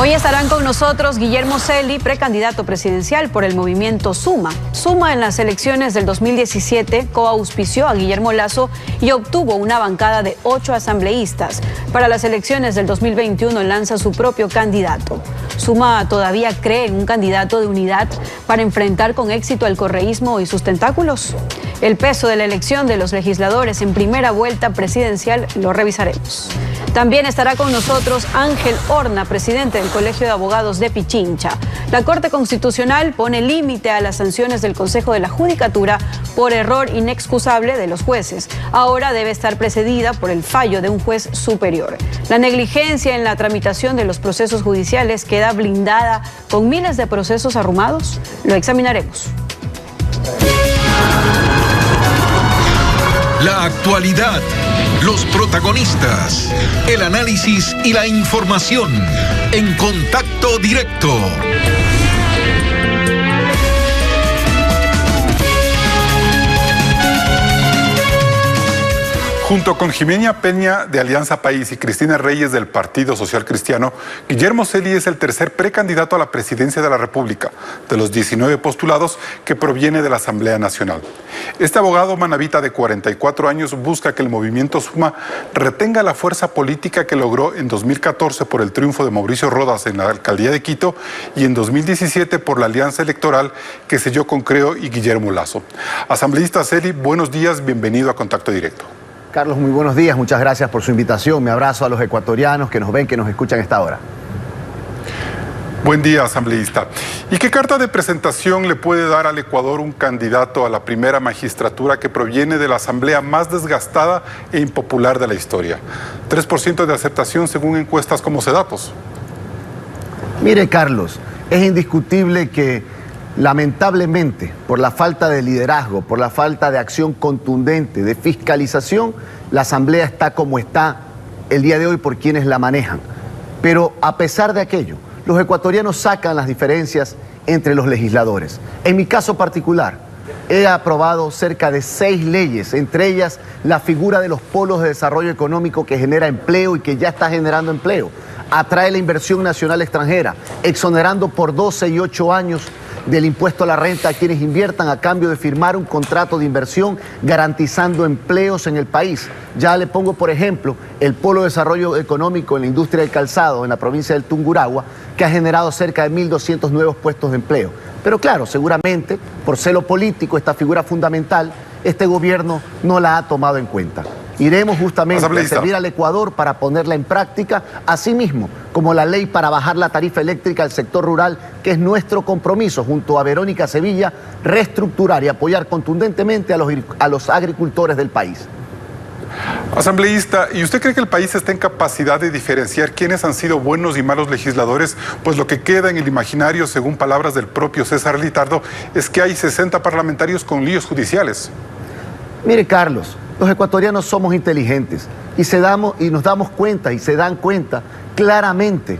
Hoy estarán con nosotros Guillermo Celi, precandidato presidencial por el movimiento Suma. Suma en las elecciones del 2017 coauspició a Guillermo Lasso y obtuvo una bancada de 8 asambleístas. Para las elecciones del 2021 lanza su propio candidato. Suma todavía cree en un candidato de unidad para enfrentar con éxito al correísmo y sus tentáculos. El peso de la elección de los legisladores en primera vuelta presidencial lo revisaremos. También estará con nosotros Ángel Horna, presidente del Colegio de Abogados de Pichincha. La Corte Constitucional pone límite a las sanciones del Consejo de la Judicatura por error inexcusable de los jueces. Ahora debe estar precedida por el fallo de un juez superior. La negligencia en la tramitación de los procesos judiciales queda blindada con miles de procesos arrumados. Lo examinaremos. La actualidad, los protagonistas, el análisis y la información en Contacto Directo. Junto con Jimena Peña de Alianza País y Cristina Reyes del Partido Social Cristiano, Guillermo Celi es el tercer precandidato a la presidencia de la República, de los 19 postulados que proviene de la Asamblea Nacional. Este abogado manabita de 44 años busca que el movimiento Suma retenga la fuerza política que logró en 2014 por el triunfo de Mauricio Rodas en la alcaldía de Quito y en 2017 por la alianza electoral que selló con Creo y Guillermo Lasso. Asambleísta Celi, buenos días, bienvenido a Contacto Directo. Carlos, muy buenos días, muchas gracias por su invitación. Me abrazo a los ecuatorianos que nos ven, que nos escuchan a esta hora. Buen día, asambleísta. ¿Y qué carta de presentación le puede dar al Ecuador un candidato a la primera magistratura que proviene de la asamblea más desgastada e impopular de la historia? 3% de aceptación según encuestas como Cedatos. Mire, Carlos, es indiscutible que lamentablemente, por la falta de liderazgo, por la falta de acción contundente, de fiscalización, la Asamblea está como está el día de hoy por quienes la manejan. Pero a pesar de aquello, los ecuatorianos sacan las diferencias entre los legisladores. En mi caso particular, he aprobado cerca de 6 leyes, entre ellas la figura de los polos de desarrollo económico que genera empleo y que ya está generando empleo. Atrae la inversión nacional extranjera, exonerando por 12 y 8 años del impuesto a la renta a quienes inviertan a cambio de firmar un contrato de inversión garantizando empleos en el país. Ya le pongo, por ejemplo, el Polo de Desarrollo Económico en la industria del calzado en la provincia del Tungurahua, que ha generado cerca de 1.200 nuevos puestos de empleo. Pero claro, seguramente, por celo político, esta figura fundamental, este gobierno no la ha tomado en cuenta. Iremos justamente a servir al Ecuador para ponerla en práctica, asimismo como la ley para bajar la tarifa eléctrica al sector rural, que es nuestro compromiso junto a Verónica Sevilla, reestructurar y apoyar contundentemente a los agricultores del país. Asambleísta, ¿y usted cree que el país está en capacidad de diferenciar quiénes han sido buenos y malos legisladores? Pues lo que queda en el imaginario, según palabras del propio César Litardo, es que hay 60 parlamentarios con líos judiciales. Mire, Carlos, los ecuatorianos somos inteligentes y nos damos cuenta y se dan cuenta claramente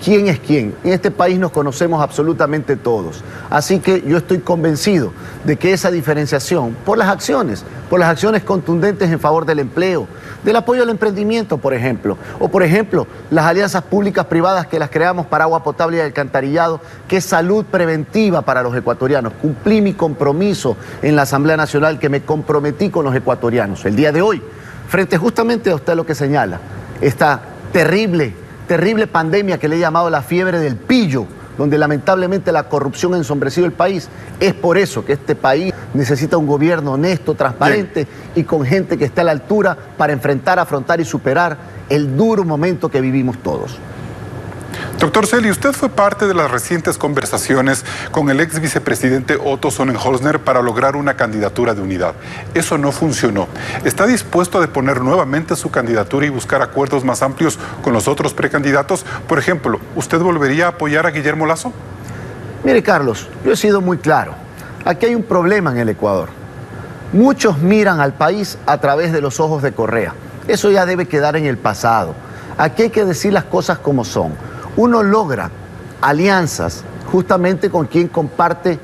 quién es quién. En este país nos conocemos absolutamente todos. Así que yo estoy convencido de que esa diferenciación, por las acciones contundentes en favor del empleo, del apoyo al emprendimiento, por ejemplo, o por ejemplo, las alianzas públicas privadas que las creamos para agua potable y alcantarillado, que es salud preventiva para los ecuatorianos. Cumplí mi compromiso en la Asamblea Nacional, que me comprometí con los ecuatorianos. El día de hoy, frente justamente a usted lo que señala, esta terrible pandemia que le he llamado la fiebre del pillo, donde lamentablemente la corrupción ha ensombrecido el país. Es por eso que este país necesita un gobierno honesto, transparente y con gente que esté a la altura para enfrentar, afrontar y superar el duro momento que vivimos todos. Doctor Celi, usted fue parte de las recientes conversaciones con el ex vicepresidente Otto Sonnenholzner para lograr una candidatura de unidad. Eso no funcionó. ¿Está dispuesto a deponer nuevamente su candidatura y buscar acuerdos más amplios con los otros precandidatos? Por ejemplo, ¿usted volvería a apoyar a Guillermo Lasso? Mire, Carlos, yo he sido muy claro. Aquí hay un problema en el Ecuador. Muchos miran al país a través de los ojos de Correa. Eso ya debe quedar en el pasado. Aquí hay que decir las cosas como son. Uno logra alianzas justamente con quien comparte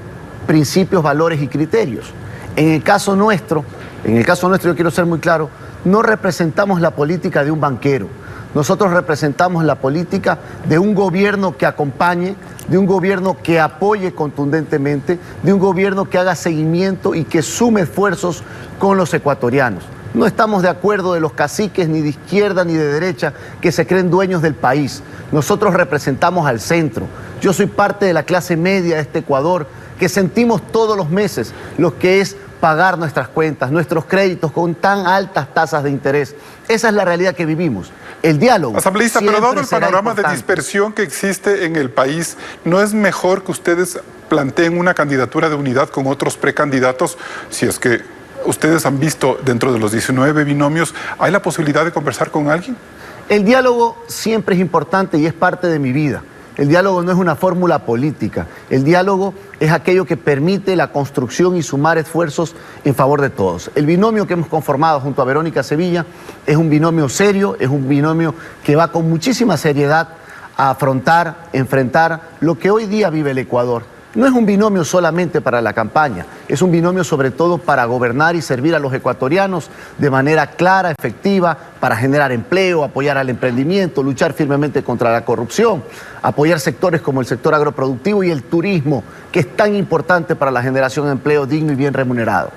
principios, valores y criterios. En el caso nuestro, yo quiero ser muy claro, no representamos la política de un banquero, Nosotros representamos la política de un gobierno que acompañe, de un gobierno que apoye contundentemente, de un gobierno que haga seguimiento y que sume esfuerzos con los ecuatorianos. No estamos de acuerdo de los caciques ni de izquierda ni de derecha que se creen dueños del país. Nosotros representamos al centro. Yo soy parte de la clase media de este Ecuador que sentimos todos los meses lo que es pagar nuestras cuentas, nuestros créditos con tan altas tasas de interés. Esa es la realidad que vivimos. El diálogo. Asambleísta, pero dado el panorama de importante. dispersión que existe en el país, ¿no es mejor que ustedes planteen una candidatura de unidad con otros precandidatos? Si es que ustedes han visto dentro de los 19 binomios, ¿hay la posibilidad de conversar con alguien? El diálogo siempre es importante y es parte de mi vida. El diálogo no es una fórmula política. El diálogo es aquello que permite la construcción y sumar esfuerzos en favor de todos. El binomio que hemos conformado junto a Verónica Sevilla es un binomio serio, es un binomio que va con muchísima seriedad a afrontar, enfrentar lo que hoy día vive el Ecuador. No es un binomio solamente para la campaña, es un binomio sobre todo para gobernar y servir a los ecuatorianos de manera clara, efectiva, para generar empleo, apoyar al emprendimiento, luchar firmemente contra la corrupción, apoyar sectores como el sector agroproductivo y el turismo, que es tan importante para la generación de empleo digno y bien remunerado.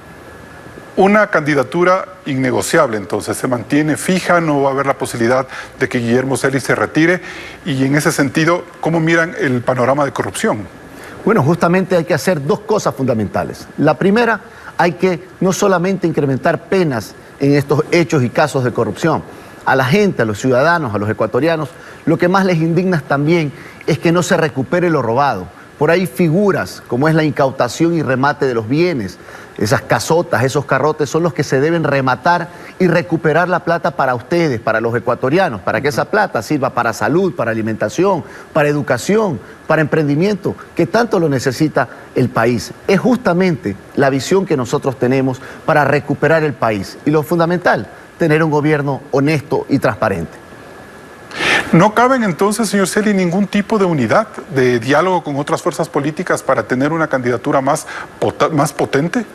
Una candidatura innegociable, entonces, se mantiene fija, no va a haber la posibilidad de que Guillermo Celi se retire, y en ese sentido, ¿cómo miran el panorama de corrupción? Bueno, justamente hay que hacer dos cosas fundamentales. La primera, hay que no solamente incrementar penas en estos hechos y casos de corrupción. A la gente, a los ciudadanos, a los ecuatorianos, lo que más les indigna también es que no se recupere lo robado. Por ahí figuras como es la incautación y remate de los bienes, esas casotas, esos carrotes son los que se deben rematar y recuperar la plata para ustedes, para los ecuatorianos, para que esa plata sirva para salud, para alimentación, para educación, para emprendimiento, que tanto lo necesita el país. Es justamente la visión que nosotros tenemos para recuperar el país. Y lo fundamental, tener un gobierno honesto y transparente. ¿No caben entonces, señor Celi, ningún tipo de unidad, de diálogo con otras fuerzas políticas para tener una candidatura más potente?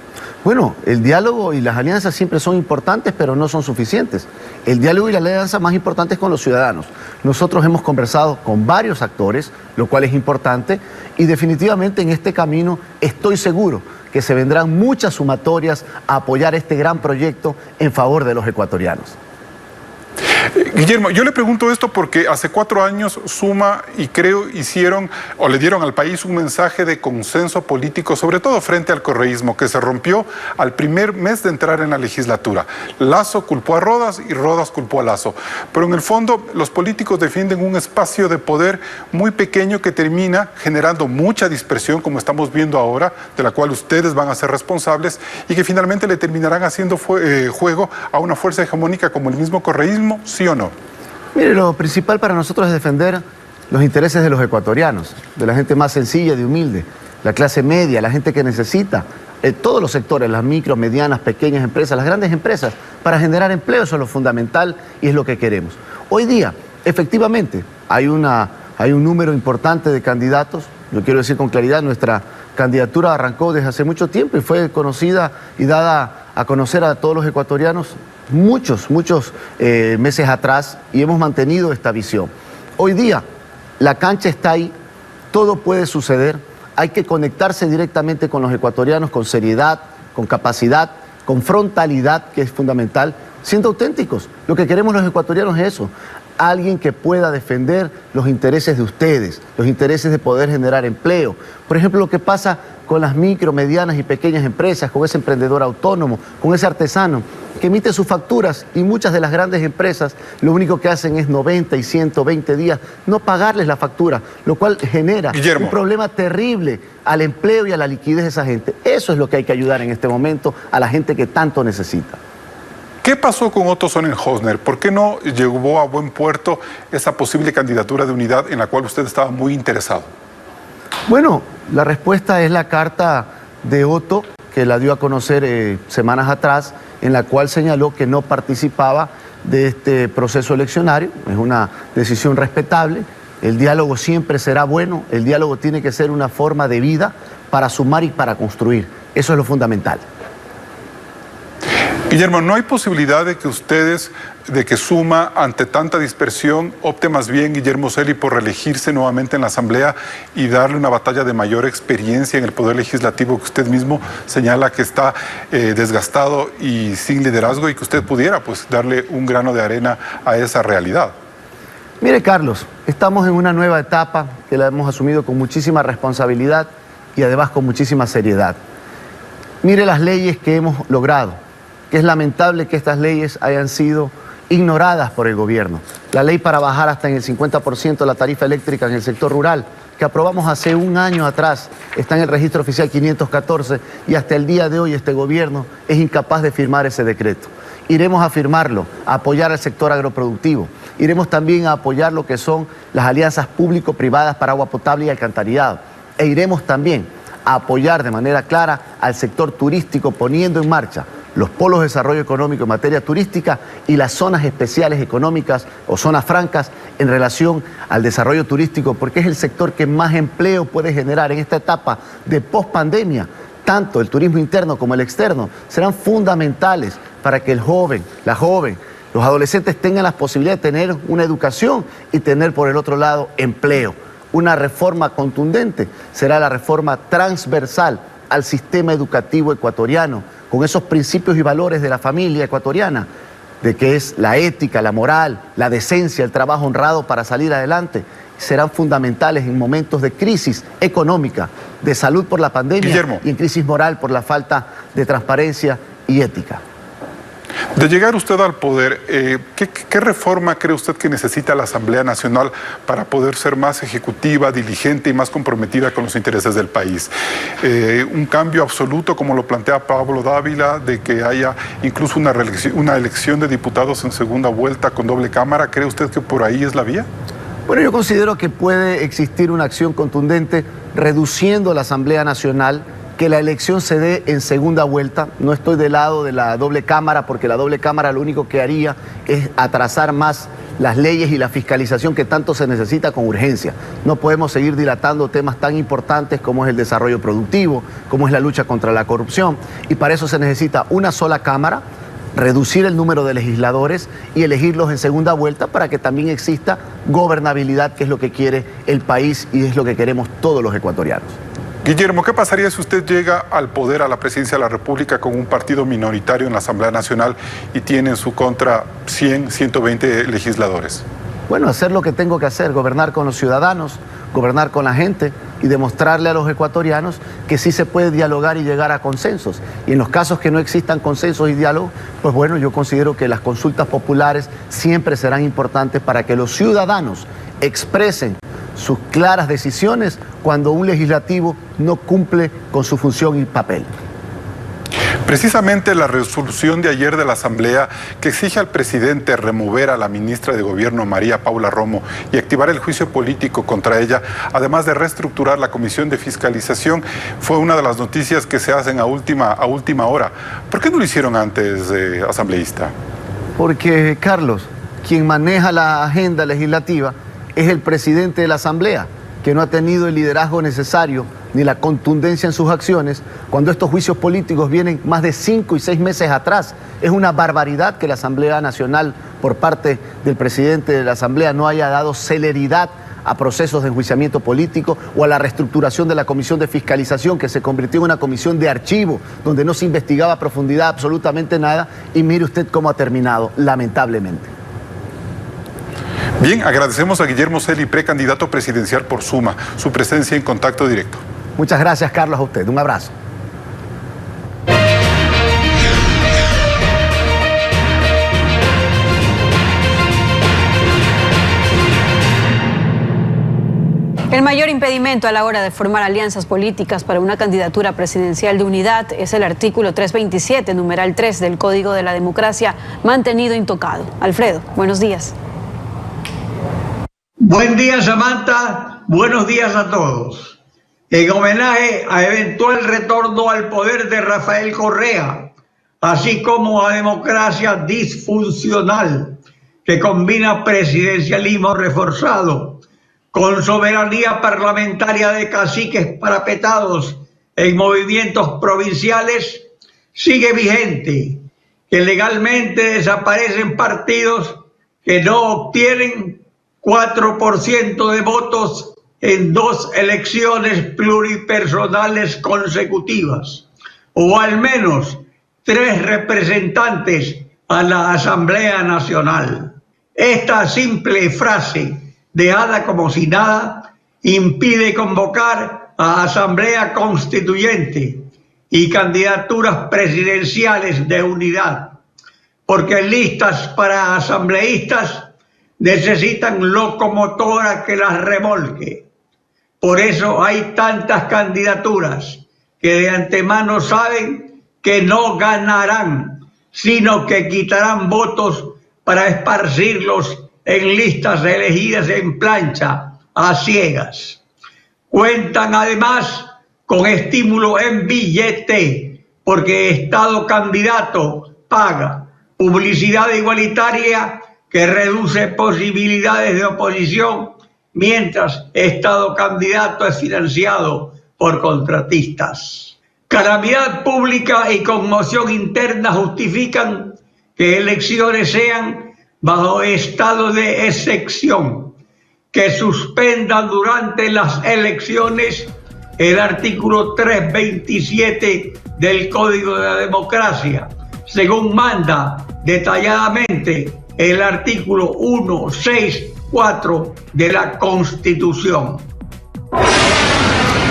Bueno, el diálogo y las alianzas siempre son importantes, pero no son suficientes. El diálogo y la alianza más importante es con los ciudadanos. Nosotros hemos conversado con varios actores, lo cual es importante, y definitivamente en este camino estoy seguro que se vendrán muchas sumatorias a apoyar este gran proyecto en favor de los ecuatorianos. Guillermo, yo le pregunto esto porque hace 4 años Suma y Creo hicieron o le dieron al país un mensaje de consenso político, sobre todo frente al correísmo, que se rompió al primer mes de entrar en la legislatura. Lasso culpó a Rodas y Rodas culpó a Lasso. Pero en el fondo los políticos defienden un espacio de poder muy pequeño que termina generando mucha dispersión, como estamos viendo ahora, de la cual ustedes van a ser responsables y que finalmente le terminarán haciendo juego a una fuerza hegemónica como el mismo correísmo. ¿Sí o no? Mire, lo principal para nosotros es defender los intereses de los ecuatorianos, de la gente más sencilla y humilde, la clase media, la gente que necesita, todos los sectores, las micro, medianas, pequeñas empresas, las grandes empresas, para generar empleo. Eso es lo fundamental y es lo que queremos. Hoy día, efectivamente, hay un número importante de candidatos. Yo quiero decir con claridad, nuestra candidatura arrancó desde hace mucho tiempo y fue conocida y dada a conocer a todos los ecuatorianos muchos meses atrás, y hemos mantenido esta visión. Hoy día la cancha está ahí, todo puede suceder, hay que conectarse directamente con los ecuatorianos con seriedad, con capacidad, con frontalidad, que es fundamental, siendo auténticos. Lo que queremos los ecuatorianos es eso, alguien que pueda defender los intereses de ustedes, los intereses de poder generar empleo. Por ejemplo, lo que pasa con las micro, medianas y pequeñas empresas, con ese emprendedor autónomo, con ese artesano que emite sus facturas, y muchas de las grandes empresas lo único que hacen es 90 y 120 días no pagarles la factura, lo cual genera Guillermo, un problema terrible al empleo y a la liquidez de esa gente. Eso es lo que hay que ayudar en este momento a la gente que tanto necesita. ¿Qué pasó con Otto Sonnenhosner? ¿Por qué no llevó a buen puerto esa posible candidatura de unidad en la cual usted estaba muy interesado? Bueno, la respuesta es la carta de Otto, que la dio a conocer semanas atrás, en la cual señaló que no participaba de este proceso eleccionario. Es una decisión respetable. El diálogo siempre será bueno. El diálogo tiene que ser una forma de vida para sumar y para construir. Eso es lo fundamental. Guillermo, ¿no hay posibilidad de que Suma, ante tanta dispersión, opte más bien Guillermo Celi por reelegirse nuevamente en la Asamblea y darle una batalla de mayor experiencia en el Poder Legislativo que usted mismo señala que está desgastado y sin liderazgo, y que usted pudiera pues darle un grano de arena a esa realidad? Mire, Carlos, estamos en una nueva etapa que la hemos asumido con muchísima responsabilidad y además con muchísima seriedad. Mire las leyes que hemos logrado, que es lamentable que estas leyes hayan sido ignoradas por el gobierno. La ley para bajar hasta en el 50% la tarifa eléctrica en el sector rural, que aprobamos hace un año atrás, está en el registro oficial 514 y hasta el día de hoy este gobierno es incapaz de firmar ese decreto. Iremos a firmarlo, a apoyar al sector agroproductivo. Iremos también a apoyar lo que son las alianzas público-privadas para agua potable y alcantarillado. E iremos también a apoyar de manera clara al sector turístico, poniendo en marcha los polos de desarrollo económico en materia turística y las zonas especiales económicas o zonas francas en relación al desarrollo turístico, porque es el sector que más empleo puede generar en esta etapa de pospandemia. Tanto el turismo interno como el externo serán fundamentales para que el joven, la joven, los adolescentes tengan la posibilidad de tener una educación y tener por el otro lado empleo. Una reforma contundente será la reforma transversal al sistema educativo ecuatoriano, con esos principios y valores de la familia ecuatoriana, de que es la ética, la moral, la decencia, el trabajo honrado para salir adelante. Serán fundamentales en momentos de crisis económica, de salud por la pandemia, Guillermo, y en crisis moral por la falta de transparencia y ética. De llegar usted al poder, ¿qué reforma cree usted que necesita la Asamblea Nacional para poder ser más ejecutiva, diligente y más comprometida con los intereses del país? ¿Un cambio absoluto, como lo plantea Pablo Dávila, de que haya incluso una elección de diputados en segunda vuelta con doble cámara? ¿Cree usted que por ahí es la vía? Bueno, yo considero que puede existir una acción contundente reduciendo la Asamblea Nacional, que la elección se dé en segunda vuelta. No estoy del lado de la doble cámara, porque la doble cámara lo único que haría es atrasar más las leyes y la fiscalización que tanto se necesita con urgencia. No podemos seguir dilatando temas tan importantes como es el desarrollo productivo, como es la lucha contra la corrupción, y para eso se necesita una sola cámara, reducir el número de legisladores y elegirlos en segunda vuelta para que también exista gobernabilidad, que es lo que quiere el país y es lo que queremos todos los ecuatorianos. Guillermo, ¿qué pasaría si usted llega al poder, a la presidencia de la República, con un partido minoritario en la Asamblea Nacional y tiene en su contra 100, 120 legisladores? Bueno, hacer lo que tengo que hacer, gobernar con los ciudadanos, gobernar con la gente y demostrarle a los ecuatorianos que sí se puede dialogar y llegar a consensos. Y en los casos que no existan consensos y diálogo, pues bueno, yo considero que las consultas populares siempre serán importantes para que los ciudadanos expresen sus claras decisiones cuando un legislativo no cumple con su función y papel. Precisamente la resolución de ayer de la Asamblea, que exige al presidente remover a la ministra de Gobierno, María Paula Romo, y activar el juicio político contra ella, además de reestructurar la Comisión de Fiscalización, fue una de las noticias que se hacen a última hora. ¿Por qué no lo hicieron antes, asambleísta? Porque, Carlos, quien maneja la agenda legislativa es el presidente de la Asamblea, que no ha tenido el liderazgo necesario ni la contundencia en sus acciones cuando estos juicios políticos vienen más de 5 y 6 meses atrás. Es una barbaridad que la Asamblea Nacional, por parte del presidente de la Asamblea, no haya dado celeridad a procesos de enjuiciamiento político o a la reestructuración de la Comisión de Fiscalización, que se convirtió en una comisión de archivo, donde no se investigaba a profundidad absolutamente nada, y mire usted cómo ha terminado, lamentablemente. Bien, agradecemos a Guillermo Celi, precandidato presidencial por Suma, su presencia en Contacto Directo. Muchas gracias, Carlos, a usted. Un abrazo. El mayor impedimento a la hora de formar alianzas políticas para una candidatura presidencial de unidad es el artículo 327, numeral 3 del Código de la Democracia, mantenido intocado. Alfredo, buenos días. Buen día, Samantha. Buenos días a todos. En homenaje a eventual retorno al poder de Rafael Correa, así como a democracia disfuncional que combina presidencialismo reforzado con soberanía parlamentaria de caciques parapetados en movimientos provinciales, sigue vigente que legalmente desaparecen partidos que no obtienen 4% de votos en 2 elecciones pluripersonales consecutivas, o al menos 3 representantes a la Asamblea Nacional. Esta simple frase, dejada como si nada, impide convocar a Asamblea Constituyente y candidaturas presidenciales de unidad, porque listas para asambleístas necesitan locomotora que las remolque. Por eso hay tantas candidaturas que de antemano saben que no ganarán, sino que quitarán votos para esparcirlos en listas elegidas en plancha, a ciegas. Cuentan además con estímulo en billete, porque Estado candidato paga publicidad igualitaria que reduce posibilidades de oposición, mientras Estado candidato es financiado por contratistas. Calamidad pública y conmoción interna justifican que elecciones sean bajo estado de excepción, que suspendan durante las elecciones el artículo 327 del Código de la Democracia, según manda detalladamente el artículo 164 de la Constitución.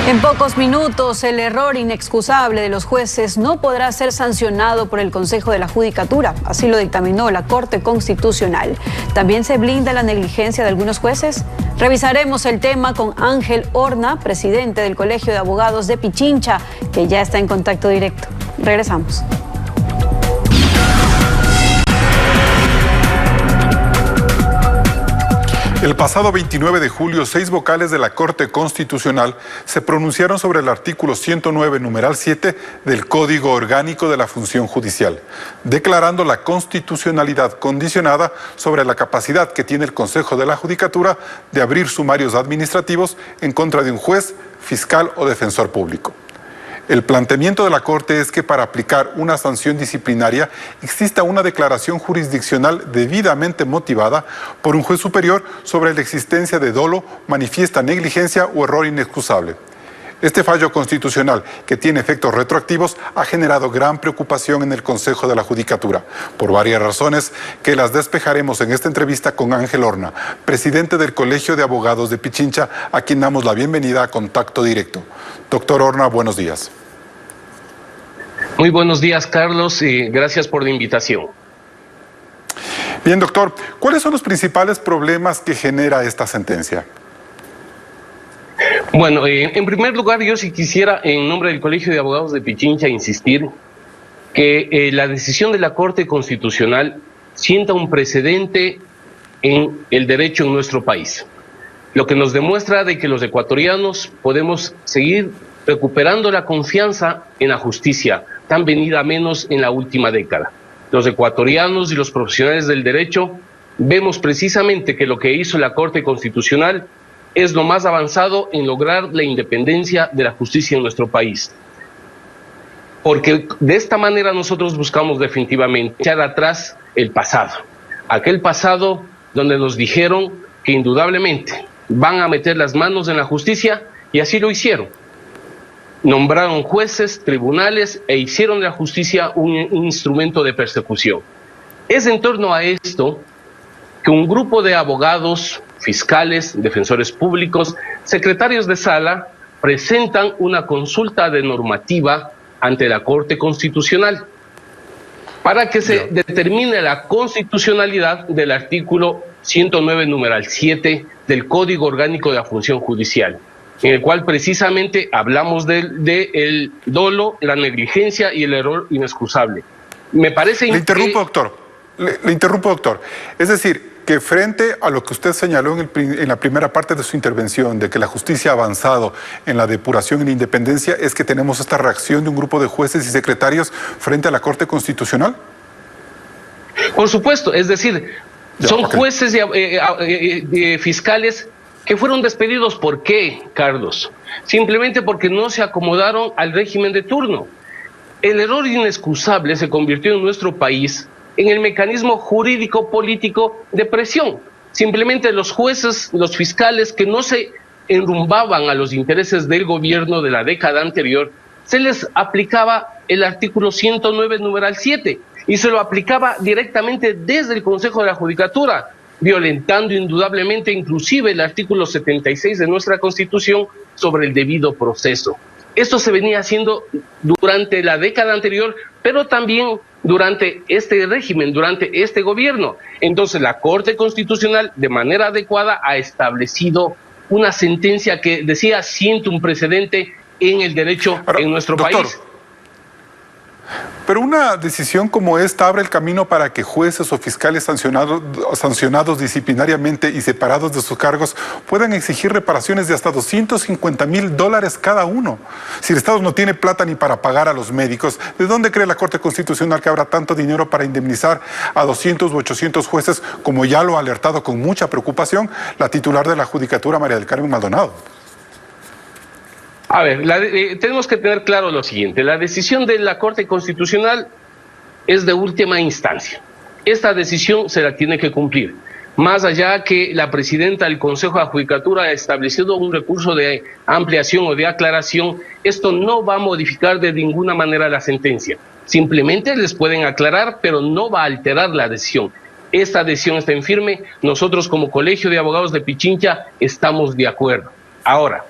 En pocos minutos, el error inexcusable de los jueces no podrá ser sancionado por el Consejo de la Judicatura. Así lo dictaminó la Corte Constitucional. ¿También se blinda la negligencia de algunos jueces? Revisaremos el tema con Ángel Horna, presidente del Colegio de Abogados de Pichincha, que ya está en contacto directo. Regresamos. El pasado 29 de julio, 6 vocales de la Corte Constitucional se pronunciaron sobre el artículo 109, numeral 7 del Código Orgánico de la Función Judicial, declarando la constitucionalidad condicionada sobre la capacidad que tiene el Consejo de la Judicatura de abrir sumarios administrativos en contra de un juez, fiscal o defensor público. El planteamiento de la Corte es que para aplicar una sanción disciplinaria exista una declaración jurisdiccional debidamente motivada por un juez superior sobre la existencia de dolo, manifiesta negligencia o error inexcusable. Este fallo constitucional, que tiene efectos retroactivos, ha generado gran preocupación en el Consejo de la Judicatura, por varias razones que las despejaremos en esta entrevista con Ángel Horna, presidente del Colegio de Abogados de Pichincha, a quien damos la bienvenida a Contacto Directo. Doctor Horna, buenos días. Muy buenos días, Carlos, y gracias por la invitación. Bien, doctor, ¿cuáles son los principales problemas que genera esta sentencia? Bueno, en primer lugar, yo sí quisiera, en nombre del Colegio de Abogados de Pichincha, insistir que la decisión de la Corte Constitucional sienta un precedente en el derecho en nuestro país, lo que nos demuestra de que los ecuatorianos podemos seguir recuperando la confianza en la justicia, tan venida menos en la última década. Los ecuatorianos y los profesionales del derecho vemos precisamente que lo que hizo la Corte Constitucional es lo más avanzado en lograr la independencia de la justicia en nuestro país. Porque de esta manera nosotros buscamos definitivamente echar atrás el pasado. Aquel pasado donde nos dijeron que indudablemente van a meter las manos en la justicia, y así lo hicieron. Nombraron jueces, tribunales e hicieron de la justicia un instrumento de persecución. Es en torno a esto que un grupo de abogados, fiscales, defensores públicos, secretarios de sala, presentan una consulta de normativa ante la Corte Constitucional para que se determine la constitucionalidad del artículo 109, numeral 7 del Código Orgánico de la Función Judicial, en el cual precisamente hablamos del dolo, la negligencia y el error inexcusable. Me parece... Le interrumpo, doctor. Es decir, que frente a lo que usted señaló en la primera parte de su intervención, de que la justicia ha avanzado en la depuración y la independencia, es que tenemos esta reacción de un grupo de jueces y secretarios frente a la Corte Constitucional. Por supuesto, es decir, son jueces y fiscales que fueron despedidos. ¿Por qué, Carlos? Simplemente porque no se acomodaron al régimen de turno. el error inexcusable se convirtió en nuestro país en el mecanismo jurídico-político de presión. Simplemente los jueces, los fiscales que no se enrumbaban a los intereses del gobierno de la década anterior, se les aplicaba el artículo 109, numeral 7, y se lo aplicaba directamente desde el Consejo de la Judicatura, violentando indudablemente inclusive el artículo 76 de nuestra Constitución sobre el debido proceso. Esto se venía haciendo durante la década anterior, pero también durante este régimen, durante este gobierno. Entonces la Corte Constitucional, de manera adecuada, ha establecido una sentencia que decía siente un precedente en el derecho en nuestro país. Pero una decisión como esta abre el camino para que jueces o fiscales sancionados disciplinariamente y separados de sus cargos puedan exigir reparaciones de hasta $250,000 cada uno. Si el Estado no tiene plata ni para pagar a los médicos, ¿de dónde cree la Corte Constitucional que habrá tanto dinero para indemnizar a 200 u 800 jueces, como ya lo ha alertado con mucha preocupación la titular de la Judicatura, María del Carmen Maldonado? A ver, tenemos que tener claro lo siguiente: la decisión de la Corte Constitucional es de última instancia. Esta decisión se la tiene que cumplir. Más allá que la presidenta del Consejo de la Judicatura ha establecido un recurso de ampliación o de aclaración, esto no va a modificar de ninguna manera la sentencia. Simplemente les pueden aclarar, pero no va a alterar la decisión. Esta decisión está en firme. Nosotros como Colegio de Abogados de Pichincha estamos de acuerdo. Ahora,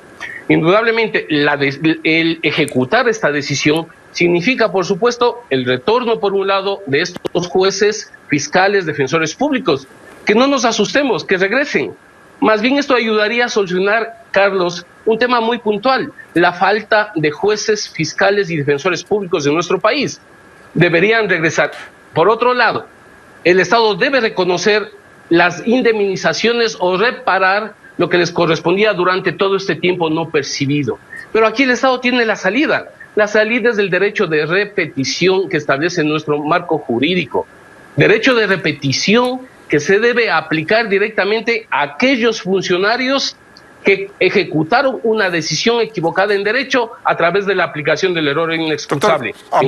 indudablemente, el ejecutar esta decisión significa, por supuesto, el retorno, por un lado, de estos jueces, fiscales, defensores públicos. Que no nos asustemos, que regresen. Más bien esto ayudaría a solucionar, Carlos, un tema muy puntual: la falta de jueces, fiscales y defensores públicos en nuestro país. Deberían regresar. Por otro lado, el Estado debe reconocer las indemnizaciones o reparar lo que les correspondía durante todo este tiempo no percibido. Pero aquí el Estado tiene la salida. La salida es del derecho de repetición que establece nuestro marco jurídico. Derecho de repetición que se debe aplicar directamente a aquellos funcionarios que ejecutaron una decisión equivocada en derecho a través de la aplicación del error inexcusable. Doctor,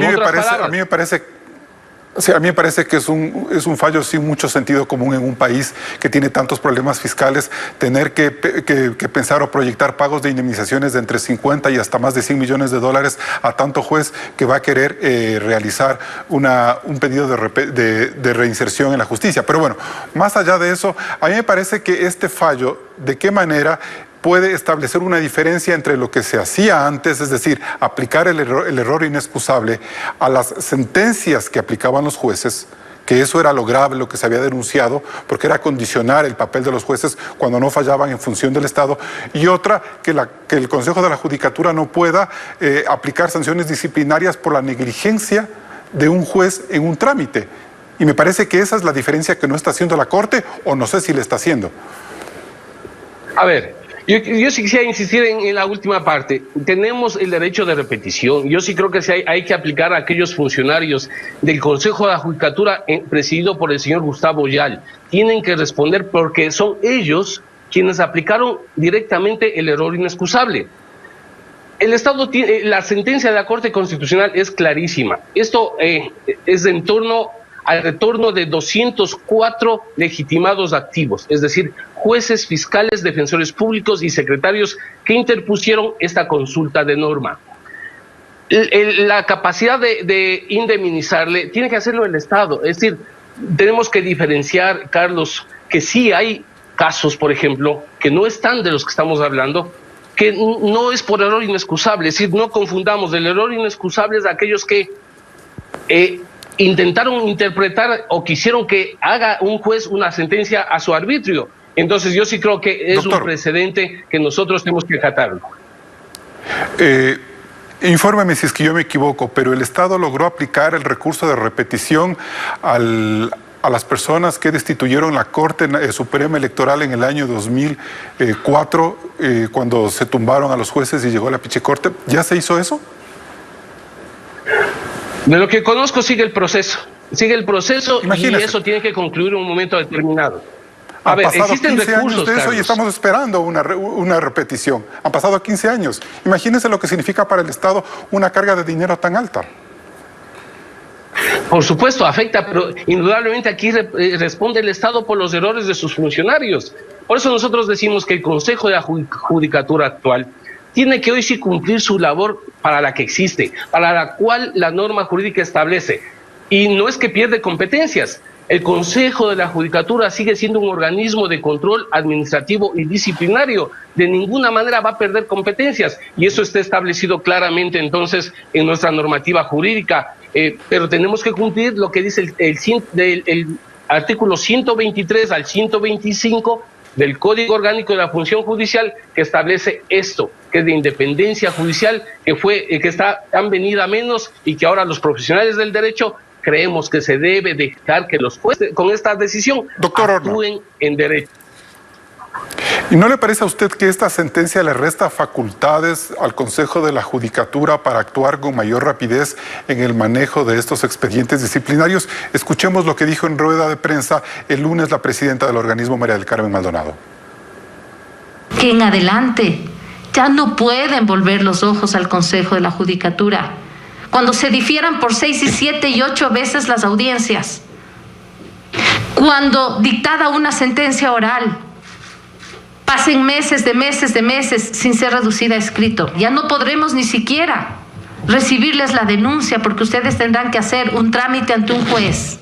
a mí me parece que es un fallo sin mucho sentido común en un país que tiene tantos problemas fiscales, tener que pensar o proyectar pagos de indemnizaciones de entre 50 y hasta más de $100 millones a tanto juez que va a querer realizar un pedido de reinserción en la justicia. Pero bueno, más allá de eso, a mí me parece que este fallo, ¿de qué manera puede establecer una diferencia entre lo que se hacía antes, es decir, aplicar el error inexcusable a las sentencias que aplicaban los jueces, que eso era lo grave, lo que se había denunciado, porque era condicionar el papel de los jueces cuando no fallaban en función del Estado, y otra, que el Consejo de la Judicatura no pueda aplicar sanciones disciplinarias por la negligencia de un juez en un trámite? Y me parece que esa es la diferencia que no está haciendo la Corte, o no sé si le está haciendo. A ver, yo sí quisiera insistir en la última parte. Tenemos el derecho de repetición. Yo sí creo que hay que aplicar a aquellos funcionarios del Consejo de la Judicatura presidido por el señor Gustavo Yal. Tienen que responder porque son ellos quienes aplicaron directamente el error inexcusable. El Estado la sentencia de la Corte Constitucional es clarísima. Esto es en torno al retorno de 204 legitimados activos, es decir, jueces, fiscales, defensores públicos y secretarios que interpusieron esta consulta de norma. La capacidad de indemnizarle tiene que hacerlo el Estado. Es decir, tenemos que diferenciar, Carlos, que sí hay casos, por ejemplo, que no están de los que estamos hablando, que no es por error inexcusable. Es decir, no confundamos, el error inexcusable es de aquellos que intentaron interpretar o quisieron que haga un juez una sentencia a su arbitrio. Entonces yo sí creo que es un precedente que nosotros tenemos que acatarlo. Infórmeme si es que yo me equivoco, pero el Estado logró aplicar el recurso de repetición a las personas que destituyeron la Corte Suprema Electoral en el año 2004, cuando se tumbaron a los jueces y llegó la Pichicorte. ¿Ya se hizo eso? De lo que conozco sigue el proceso Imagínese. Y eso tiene que concluir en un momento determinado. Han pasado 15 años de eso y estamos esperando una repetición. Han pasado 15 años. Imagínense lo que significa para el Estado una carga de dinero tan alta. Por supuesto, afecta, pero indudablemente aquí responde el Estado por los errores de sus funcionarios. Por eso nosotros decimos que el Consejo de la Judicatura actual tiene que hoy sí cumplir su labor para la que existe, para la cual la norma jurídica establece. Y no es que pierde competencias. El Consejo de la Judicatura sigue siendo un organismo de control administrativo y disciplinario. De ninguna manera va a perder competencias. Y eso está establecido claramente entonces en nuestra normativa jurídica. Pero tenemos que cumplir lo que dice el artículo 123 al 125 del Código Orgánico de la Función Judicial, que establece esto, que es de independencia judicial, que está tan venida a menos y que ahora los profesionales del derecho creemos que se debe dejar que los jueces con esta decisión actúen en derecho. ¿Y no le parece a usted que esta sentencia le resta facultades al Consejo de la Judicatura para actuar con mayor rapidez en el manejo de estos expedientes disciplinarios? Escuchemos lo que dijo en rueda de prensa el lunes la presidenta del organismo, María del Carmen Maldonado. Que en adelante ya no pueden volver los ojos al Consejo de la Judicatura cuando se difieran por 6 y 7 y 8 veces las audiencias, cuando dictada una sentencia oral pasen meses sin ser reducida a escrito. Ya no podremos ni siquiera recibirles la denuncia porque ustedes tendrán que hacer un trámite ante un juez.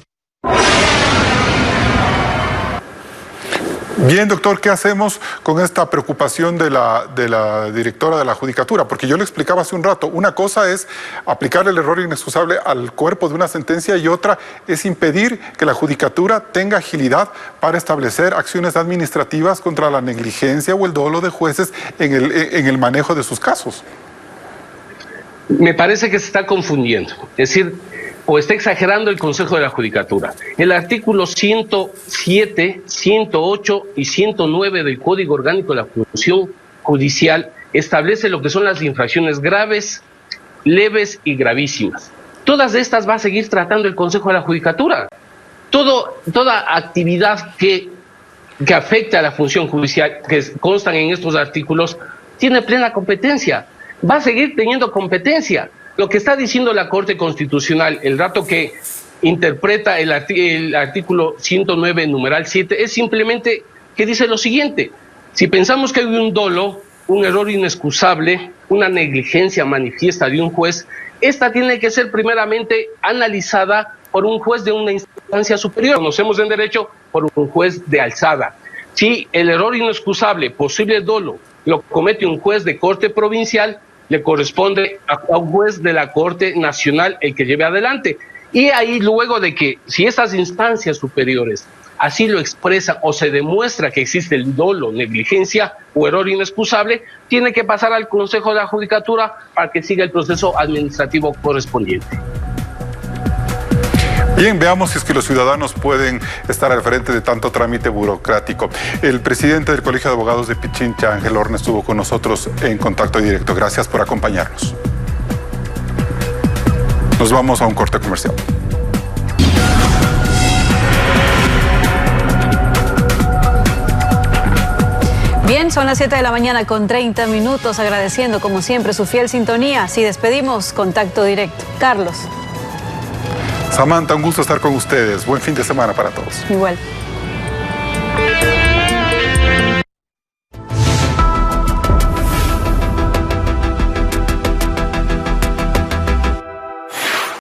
Bien, doctor, ¿qué hacemos con esta preocupación de la directora de la Judicatura? Porque yo le explicaba hace un rato, una cosa es aplicar el error inexcusable al cuerpo de una sentencia y otra es impedir que la Judicatura tenga agilidad para establecer acciones administrativas contra la negligencia o el dolo de jueces en el manejo de sus casos. Me parece que se está confundiendo. Es decir, o está exagerando el Consejo de la Judicatura. El artículo 107, 108 y 109 del Código Orgánico de la Función Judicial establece lo que son las infracciones graves, leves y gravísimas. Todas estas va a seguir tratando el Consejo de la Judicatura. Toda actividad que afecta a la función judicial, que constan en estos artículos, tiene plena competencia. Va a seguir teniendo competencia. Lo que está diciendo la Corte Constitucional, el rato que interpreta el artículo 109, numeral 7, es simplemente que dice lo siguiente: si pensamos que hay un dolo, un error inexcusable, una negligencia manifiesta de un juez, esta tiene que ser primeramente analizada por un juez de una instancia superior. Conocemos en derecho por un juez de alzada. Si el error inexcusable, posible dolo, lo comete un juez de corte provincial, le corresponde a un juez de la Corte Nacional el que lleve adelante. Y ahí luego de que, si esas instancias superiores así lo expresan o se demuestra que existe el dolo, negligencia o error inexcusable, tiene que pasar al Consejo de la Judicatura para que siga el proceso administrativo correspondiente. Bien, veamos si es que los ciudadanos pueden estar al frente de tanto trámite burocrático. El presidente del Colegio de Abogados de Pichincha, Ángel Horna, estuvo con nosotros en contacto directo. Gracias por acompañarnos. Nos vamos a un corte comercial. Bien, son las 7 de la mañana con 30 minutos, agradeciendo como siempre su fiel sintonía. Así despedimos Contacto Directo. Carlos. Samantha, un gusto estar con ustedes. Buen fin de semana para todos. Igual.